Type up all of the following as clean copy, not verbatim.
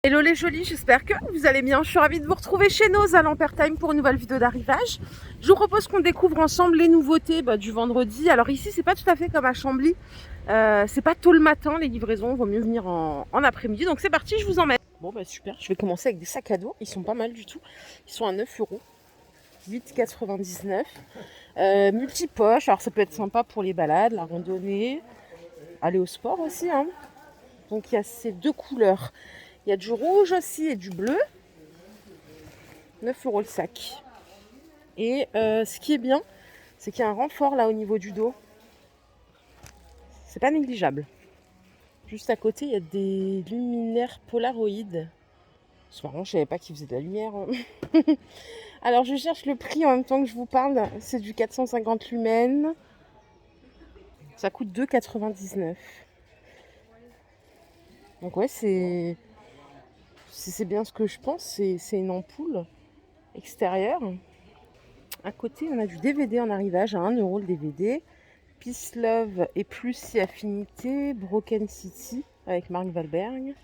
Hello les jolis, j'espère que vous allez bien. Je suis ravie de vous retrouver chez nos à Lampertime pour une nouvelle vidéo d'arrivage. Je vous propose qu'on découvre ensemble les nouveautés du vendredi. Alors ici, c'est pas tout à fait comme à Chambly. C'est pas tôt le matin les livraisons, il vaut mieux venir en après-midi. Donc c'est parti, je vous emmène. Bon super, je vais commencer avec des sacs à dos. Ils sont pas mal du tout. Ils sont à 9 €, 8,99 €. Multipoche, alors ça peut être sympa pour les balades, la randonnée, aller au sport aussi. Donc il y a ces deux couleurs. Il y a du rouge aussi et du bleu. 9 € le sac. Et ce qui est bien, c'est qu'il y a un renfort là au niveau du dos. C'est pas négligeable. Juste à côté, il y a des luminaires Polaroid. C'est marrant, je savais pas qu'ils faisaient de la lumière. Alors je cherche le prix en même temps que je vous parle. C'est du 450 lumens. Ça coûte 2,99 €. Donc ouais, c'est bien ce que je pense. C'est une ampoule extérieure. À côté, on a du DVD en arrivage à 1 € le DVD. Peace Love et Plus si Affinité, Broken City avec Mark Wahlberg.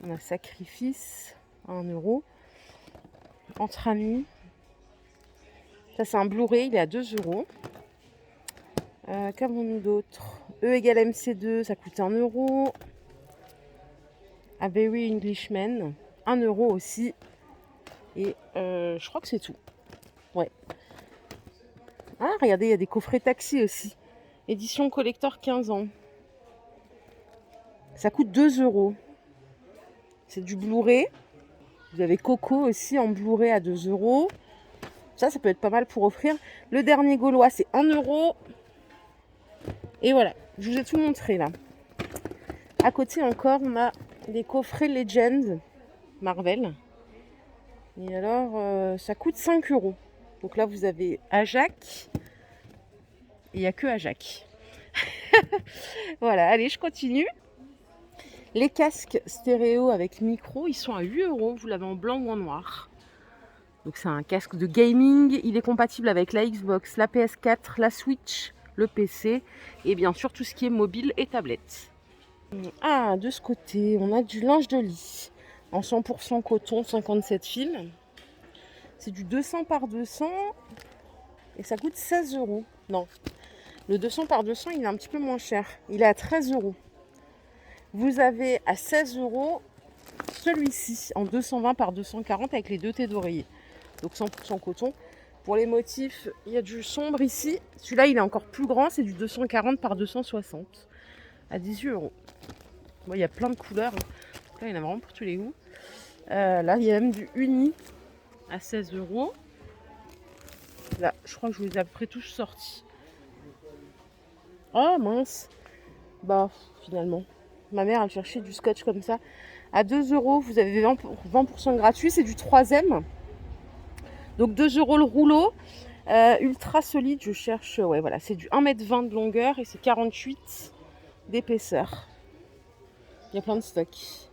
On a Sacrifice à 1 €. Entre amis. Ça c'est un Blu-ray, il est à 2 €. Qu'avons-nous d'autre? E égale MC2, ça coûte 1 €. A Very Englishman, 1 € aussi. Et je crois que c'est tout. Ouais. Ah, regardez, il y a des coffrets taxi aussi. Édition collector 15 ans. Ça coûte 2 €. C'est du Blu-ray. Vous avez Coco aussi en Blu-ray à 2 €. Ça peut être pas mal pour offrir. Le dernier Gaulois, c'est 1 €. Et voilà, je vous ai tout montré là. À côté encore, on a des coffrets Legends Marvel. Et alors, ça coûte 5 €. Donc là, vous avez Ajax. Et il n'y a que Ajax. Voilà, allez, je continue. Les casques stéréo avec micro, ils sont à 8 €. Vous l'avez en blanc ou en noir. Donc c'est un casque de gaming. Il est compatible avec la Xbox, la PS4, la Switch, le PC et bien sûr tout ce qui est mobile et tablette. Ah, de ce côté, on a du linge de lit en 100% coton, 57 fils. C'est du 200 par 200 et ça coûte 16 €. Non, le 200 par 200, il est un petit peu moins cher. Il est à 13 €. Vous avez à 16 € celui-ci en 220 par 240 avec les deux thés d'oreiller. Donc 100% coton. Pour les motifs, il y a du sombre ici. Celui-là, il est encore plus grand. C'est du 240 par 260 à 18 €. Bon, il y a plein de couleurs. Là, il y en a vraiment pour tous les goûts. Là, il y a même du uni à 16 €. Là, je crois que je vous ai à peu près tous sortis. Oh mince. Bah, finalement. Ma mère, elle cherchait du scotch comme ça. À 2 €, vous avez 20% gratuit. C'est du 3e. Donc 2 € le rouleau. Ultra solide, je cherche. Ouais, voilà, c'est du 1,20 m de longueur et c'est 48 d'épaisseur. Il y a plein de stocks.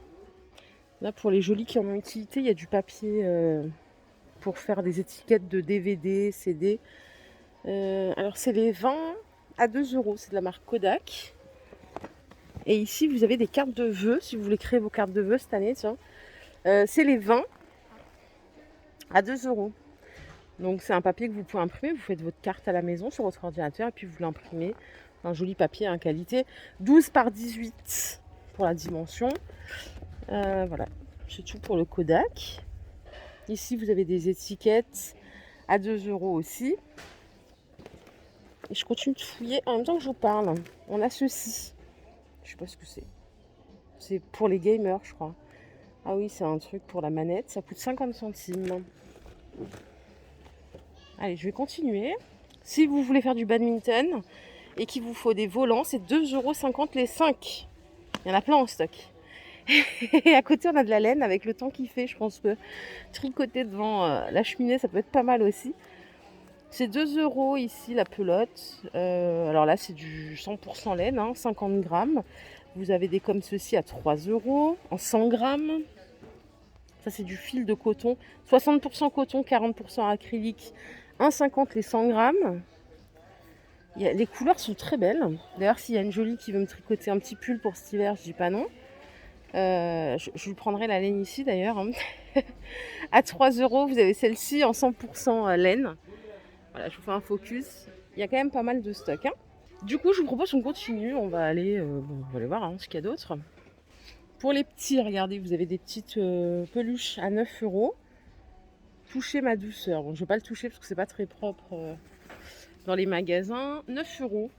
Là, pour les jolis qui en ont utilité, il y a du papier pour faire des étiquettes de DVD, CD. Alors, c'est les 20 à 2 €. C'est de la marque Kodak. Et ici, vous avez des cartes de vœux, si vous voulez créer vos cartes de vœux cette année. Tiens. C'est les 20 à 2 €. Donc, c'est un papier que vous pouvez imprimer. Vous faites votre carte à la maison sur votre ordinateur et puis vous l'imprimez. Un joli papier en qualité. 12 par 18 pour la dimension. Voilà, c'est tout pour le Kodak. Ici, vous avez des étiquettes à 2 € aussi. Et je continue de fouiller en même temps que je vous parle. On a ceci. Je sais pas ce que c'est. C'est pour les gamers, je crois. Ah oui, c'est un truc pour la manette. Ça coûte 50 centimes. Allez, je vais continuer. Si vous voulez faire du badminton et qu'il vous faut des volants, c'est 2,50 € les 5. Il y en a plein en stock. Et à côté, on a de la laine avec le temps qu'il fait. Je pense que tricoter devant la cheminée, ça peut être pas mal aussi. C'est 2 € ici la pelote. Alors là, c'est du 100% laine, 50 grammes. Vous avez des comme ceci à 3 € en 100 grammes. Ça, c'est du fil de coton. 60% coton, 40% acrylique. 1,50 € les 100 grammes. Les couleurs sont très belles. D'ailleurs, s'il y a une jolie qui veut me tricoter un petit pull pour cet hiver, je dis pas non. Je lui prendrai la laine ici d'ailleurs. Hein. À 3 €, vous avez celle-ci en 100% laine. Voilà, je vous fais un focus. Il y a quand même pas mal de stock. Hein. Du coup, je vous propose qu'on continue. On va aller, on va aller voir hein, ce qu'il y a d'autre. Pour les petits, regardez, vous avez des petites peluches à 9 €. Toucher ma douceur. Bon, je ne vais pas le toucher parce que c'est pas très propre dans les magasins. 9 €.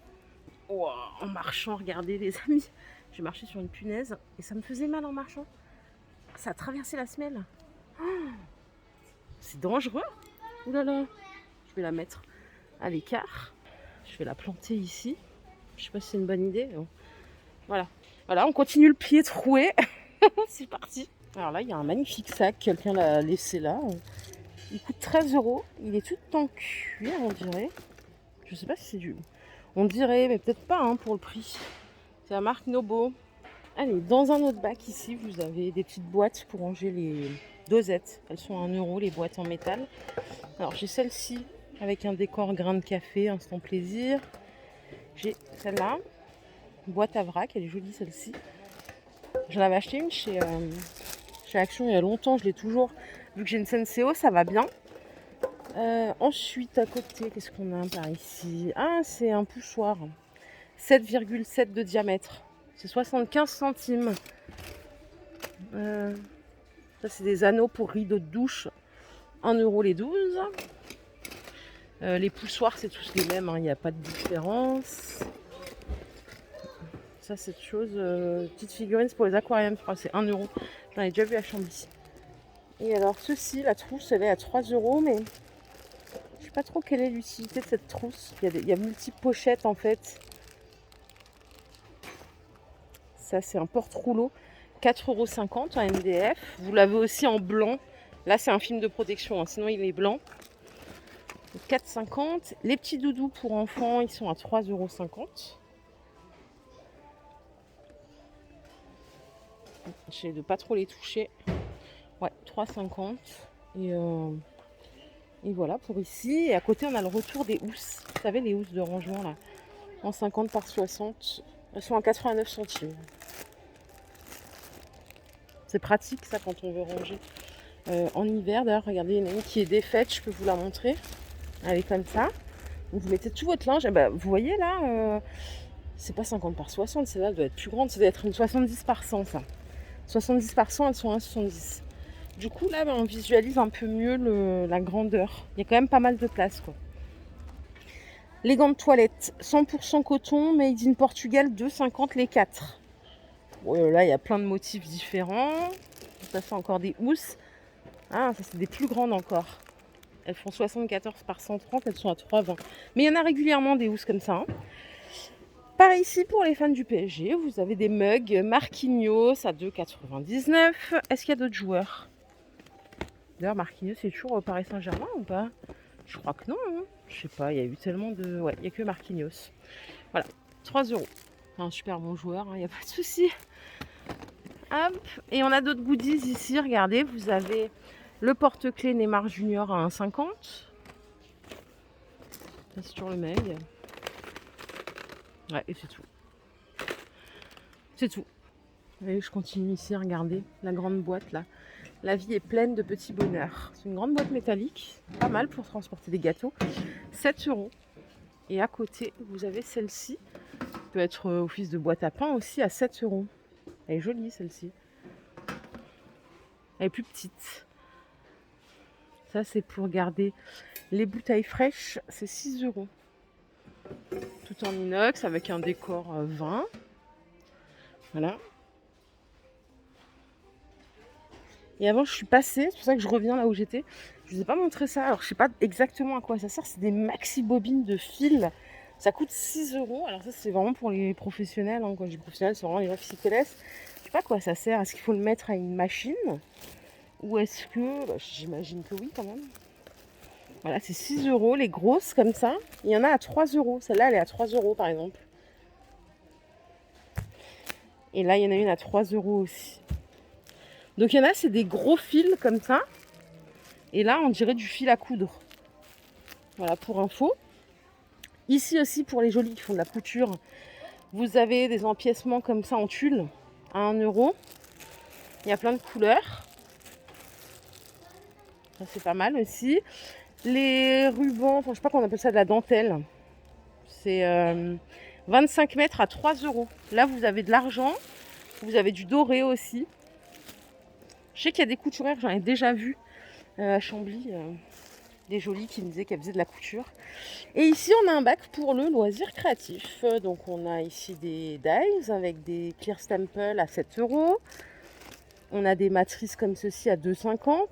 Wow, en marchant, regardez les amis. J'ai marché sur une punaise et ça me faisait mal en marchant. Ça a traversé la semelle. Oh, c'est dangereux. Ouh là là. Je vais la mettre à l'écart. Je vais la planter ici. Je sais pas si c'est une bonne idée. Mais bon. Voilà. Voilà, on continue le pied troué. C'est parti. Alors là, il y a un magnifique sac. Quelqu'un l'a laissé là. Il coûte 13 €. Il est tout en cuir, on dirait. Je sais pas si c'est du... On dirait, mais peut-être pas hein, pour le prix. C'est la marque Nobo. Allez, dans un autre bac ici, vous avez des petites boîtes pour ranger les dosettes. Elles sont à 1 €, les boîtes en métal. Alors, j'ai celle-ci avec un décor grain de café, instant plaisir. J'ai celle-là, boîte à vrac, elle est jolie celle-ci. J'en avais acheté une chez Action il y a longtemps, je l'ai toujours. Vu que j'ai une Senseo, ça va bien. Ensuite, à côté, qu'est-ce qu'on a par ici? Ah, c'est un poussoir. 7,7 de diamètre. C'est 75 centimes. Ça, c'est des anneaux pour rideaux de douche. 1 € les 12. Les poussoirs, c'est tous les mêmes. Il n'y a pas de différence. Ça, cette chose, petite figurine, c'est pour les aquariums. Je crois que c'est 1 €. J'en ai déjà vu à Chambly. Et alors, ceci, la trousse, elle est à 3 €. Mais je ne sais pas trop quelle est l'utilité de cette trousse. Il y a multiples pochettes, en fait. Ça, c'est un porte-rouleau. 4,50 € en MDF. Vous l'avez aussi en blanc. Là, c'est un film de protection. Hein. Sinon, il est blanc. 4,50 €. Les petits doudous pour enfants, ils sont à 3,50 €. J'essaie de pas trop les toucher. Ouais, 3,50 €. Et voilà pour ici. Et à côté, on a le retour des housses. Vous savez, les housses de rangement, là. En 50 par 60. Elles sont à 89 centimes. C'est pratique, ça, quand on veut ranger. En hiver, d'ailleurs, regardez, il y en a une qui est défaite. Je peux vous la montrer. Elle est comme ça. Donc, vous mettez tout votre linge. Et ben, vous voyez, là, c'est pas 50 par 60. Celle-là, elle doit être plus grande. Ça doit être une 70 par 100, ça. 70 par 100, elles sont à 70. Du coup, là, on visualise un peu mieux la grandeur. Il y a quand même pas mal de place, quoi. Les gants de toilette, 100% coton, made in Portugal, 2,50 € les 4. Bon, là, il y a plein de motifs différents. Ça, c'est encore des housses. Ah, ça, c'est des plus grandes encore. Elles font 74 par 130, elles sont à 3,20 €. Mais il y en a régulièrement des housses comme ça. Hein. Pareil ici pour les fans du PSG, vous avez des mugs Marquinhos à 2,99 €. Est-ce qu'il y a d'autres joueurs? D'ailleurs, Marquinhos, c'est toujours au Paris Saint-Germain ou pas? Je crois que non. Hein. Je sais pas, il y a eu tellement de... Ouais, il n'y a que Marquinhos. Voilà, 3 €. Un super bon joueur, il n'y a pas de souci. Hop, et on a d'autres goodies ici. Regardez, vous avez le porte-clés Neymar Junior à 1,50 €. Ça, c'est toujours le mug. Ouais, et c'est tout. C'est tout. Et je continue ici, regardez, la grande boîte là. La vie est pleine de petits bonheurs. C'est une grande boîte métallique, pas mal pour transporter des gâteaux. 7 €. Et à côté, vous avez celle-ci. Peut être office de boîte à pain aussi à 7 €. Elle est jolie celle-ci. Elle est plus petite. Ça, c'est pour garder les bouteilles fraîches. C'est 6 €. Tout en inox avec un décor vin. Voilà. Et avant, je suis passée, c'est pour ça que je reviens là où j'étais. Je vous ai pas montré ça. Alors, je sais pas exactement à quoi ça sert. C'est des maxi bobines de fil. Ça coûte 6 €. Alors ça, c'est vraiment pour les professionnels. Hein. Quand je dis professionnels, c'est vraiment les gens qui s'y connaissent. Je sais pas à quoi ça sert. Est-ce qu'il faut le mettre à une machine? Ou est-ce que... Bah, j'imagine que oui, quand même. Voilà, c'est 6 €. Les grosses, comme ça. Il y en a à 3 €. Celle-là, elle est à 3 €, par exemple. Et là, il y en a une à 3 € aussi. Donc, il y en a, c'est des gros fils, comme ça. Et là, on dirait du fil à coudre. Voilà, pour info. Ici aussi, pour les jolis qui font de la couture, vous avez des empiècements comme ça en tulle à 1 €. Il y a plein de couleurs. Ça, c'est pas mal aussi. Les rubans, enfin, je sais pas qu'on appelle ça de la dentelle. C'est 25 mètres à 3 euros. Là, vous avez de l'argent. Vous avez du doré aussi. Je sais qu'il y a des couturières, j'en ai déjà vu à Chambly. Des jolies qui me disaient qu'elles faisaient de la couture. Et ici, on a un bac pour le loisir créatif. Donc, on a ici des dies avec des clear staples à 7 euros. On a des matrices comme ceci à 2,50 €.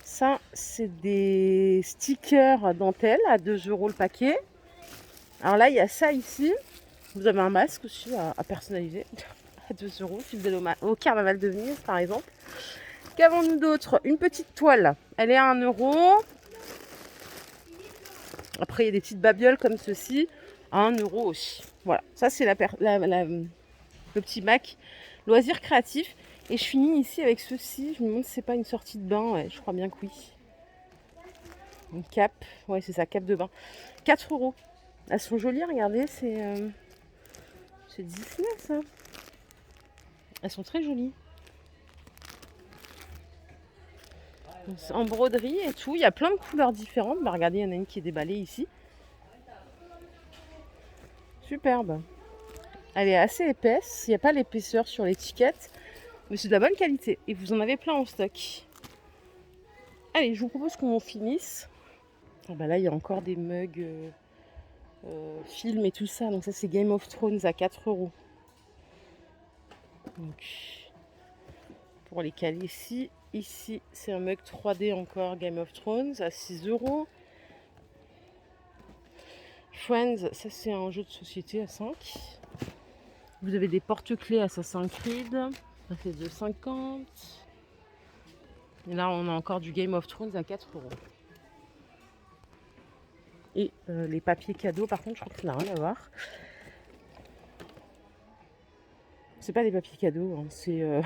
Ça, c'est des stickers dentelle à 2 € le paquet. Alors là, il y a ça ici. Vous avez un masque aussi à personnaliser à 2 €. Si vous allez au carnaval de Venise, par exemple. Qu'avons-nous d'autre? Une petite toile. Elle est à 1 €. Après, il y a des petites babioles comme ceci à 1 € aussi. Voilà. Ça, c'est le petit bac loisir créatif. Et je finis ici avec ceci. Je me demande si c'est pas une sortie de bain. Ouais, je crois bien que oui. Une cape. Ouais, c'est ça, cape de bain. 4 €. Elles sont jolies, regardez. C'est Disney, ça. Elles sont très jolies. En broderie et tout. Il y a plein de couleurs différentes. Bah, regardez, il y en a une qui est déballée ici. Superbe. Elle est assez épaisse. Il n'y a pas l'épaisseur sur l'étiquette. Mais c'est de la bonne qualité. Et vous en avez plein en stock. Allez, je vous propose qu'on finisse. Ah bah là, il y a encore des mugs films et tout ça. Donc ça, c'est Game of Thrones à 4 €. Donc, pour les caler ici. Ici, c'est un mug 3D encore Game of Thrones à 6 €. Friends, ça c'est un jeu de société à 5. Vous avez des porte-clés Assassin's Creed. Ça fait 2,50 €. Et là, on a encore du Game of Thrones à 4 €. Et les papiers cadeaux, par contre, je crois que ça n'a rien à voir. C'est pas des papiers cadeaux, hein, c'est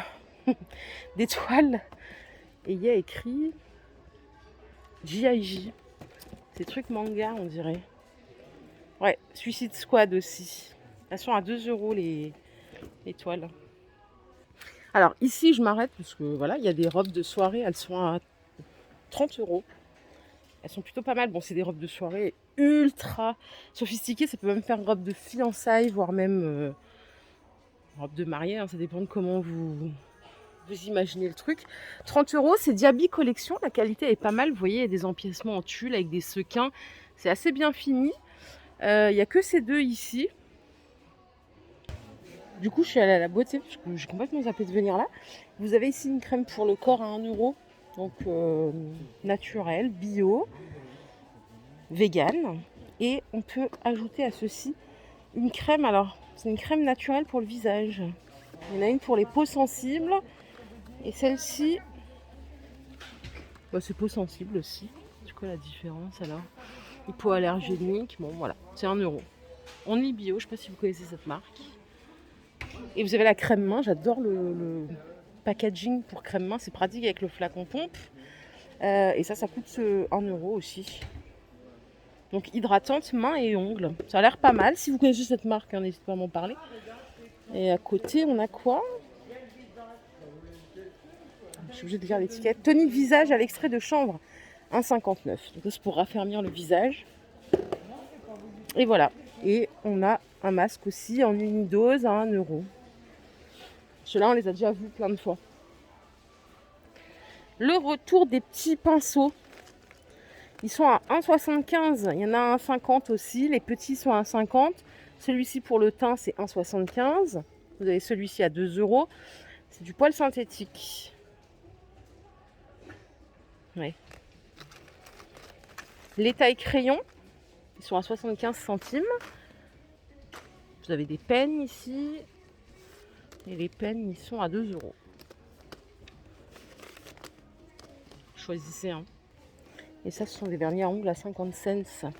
des toiles. Et il y a écrit J.I.J. C'est trucs manga, on dirait. Ouais, Suicide Squad aussi. Elles sont à 2 € les toiles. Alors ici, je m'arrête parce que voilà, il y a des robes de soirée. Elles sont à 30 €. Elles sont plutôt pas mal. Bon, c'est des robes de soirée ultra sophistiquées. Ça peut même faire une robe de fiançailles, voire même robe de mariée. Hein, ça dépend de comment vous imaginez le truc. 30 €, c'est Diaby Collection. La qualité est pas mal. Vous voyez, il y a des empiècements en tulle avec des sequins. C'est assez bien fini. Il n'y a que ces deux ici. Du coup, je suis allée à la beauté parce que j'ai complètement zappé de venir là. Vous avez ici une crème pour le corps à 1 €. Donc naturel, bio, vegan. Et on peut ajouter à ceci une crème. Alors, c'est une crème naturelle pour le visage. Il y en a une pour les peaux sensibles. Et celle-ci, bah, c'est peau sensible aussi. C'est quoi la différence alors? Hypoallergénique. Bon, voilà, c'est 1 €. On est bio, je ne sais pas si vous connaissez cette marque. Et vous avez la crème main. J'adore le packaging pour crème main. C'est pratique avec le flacon pompe. Et ça coûte 1 € aussi. Donc hydratante, main et ongles. Ça a l'air pas mal. Si vous connaissez cette marque, hein, n'hésitez pas à m'en parler. Et à côté, on a quoi? Je suis obligée de lire l'étiquette. Tonique visage à l'extrait de chanvre. 1,59 €. Donc c'est pour raffermir le visage. Et voilà. Et on a un masque aussi en unidose à 1 €. Ceux-là, on les a déjà vus plein de fois. Le retour des petits pinceaux. Ils sont à 1,75 €. Il y en a à 1,50 € aussi. Les petits sont à 1,50 €. Celui-ci pour le teint, c'est 1,75 €. Vous avez celui-ci à 2 €. C'est du poil synthétique. Ouais. Les tailles crayons, ils sont à 75 centimes. Vous avez des pennes ici. Et les pennes, ils sont à 2 €. Choisissez un. Et ça, ce sont des vernis à ongles à 50 cents. C'est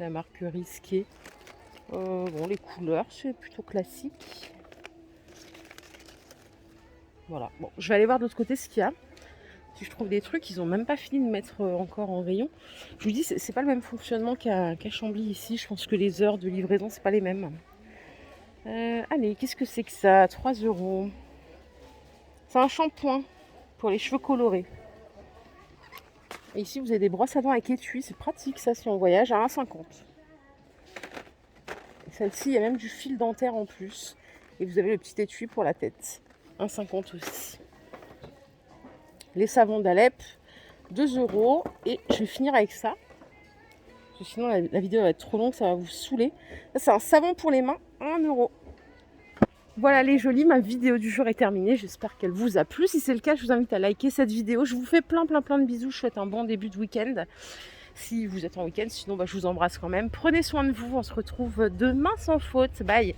la marque Risqué. Bon, les couleurs, c'est plutôt classique. Voilà. Bon, je vais aller voir de l'autre côté ce qu'il y a. Si je trouve des trucs, ils n'ont même pas fini de mettre encore en rayon. Je vous dis, c'est pas le même fonctionnement qu'à Chambly ici. Je pense que les heures de livraison, c'est pas les mêmes. Allez, qu'est-ce que c'est que ça? 3 €. C'est un shampoing pour les cheveux colorés. Et ici, vous avez des brosses à dents avec étui. C'est pratique, ça, si on voyage, à 1,50 €. Celle-ci, il y a même du fil dentaire en plus. Et vous avez le petit étui pour la tête. 1,50 € aussi. Les savons d'Alep, 2 €. Et je vais finir avec ça. Parce que sinon, la vidéo va être trop longue, ça va vous saouler. Ça, c'est un savon pour les mains, 1 €. Voilà les jolis, ma vidéo du jour est terminée. J'espère qu'elle vous a plu. Si c'est le cas, je vous invite à liker cette vidéo. Je vous fais plein de bisous. Je vous souhaite un bon début de week-end. Si vous êtes en week-end, sinon je vous embrasse quand même. Prenez soin de vous. On se retrouve demain sans faute. Bye.